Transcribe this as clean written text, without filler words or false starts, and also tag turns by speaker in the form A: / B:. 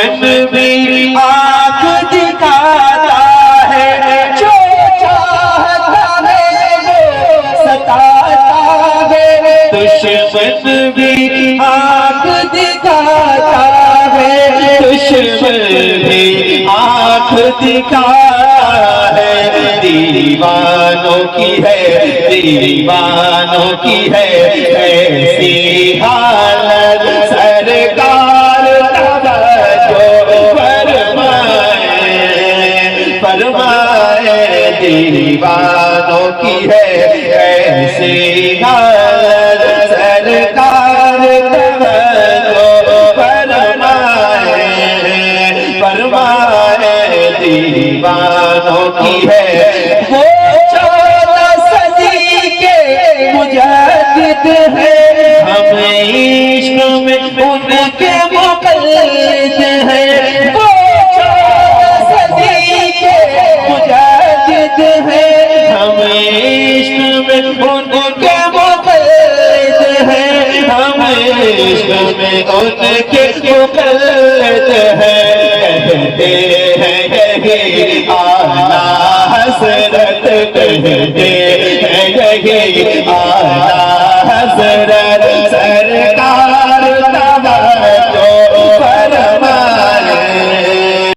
A: دشمن بھی آنکھ دکھاتا ہے، جو چاہتا ہے وہ ستاتا ہے، دشمن بھی آنکھ دکھاتا ہے، دشمن بھی آنکھ دکھاتا ہے، دیوانوں کی ہے، دیوانوں کی ہے ایسی حالت، سرکار توجہ فرمائے، دیوانوں کی ہے ایسی حالت، سرکار توجہ فرمائے، دیوانوں کی ہے، وہ 14 صدی کے مجدد ہے، ہم عشق میں ان کے مقلد ہیں، وہ 14 صدی کے مجدد ہیں، ہم عشق میں ان کے مقلد ہیں، ہم عشق میں ان کے مقلد ہیں، کہتے ہیں یہی اعلیٰ حضرت، کہتے ہیں یہی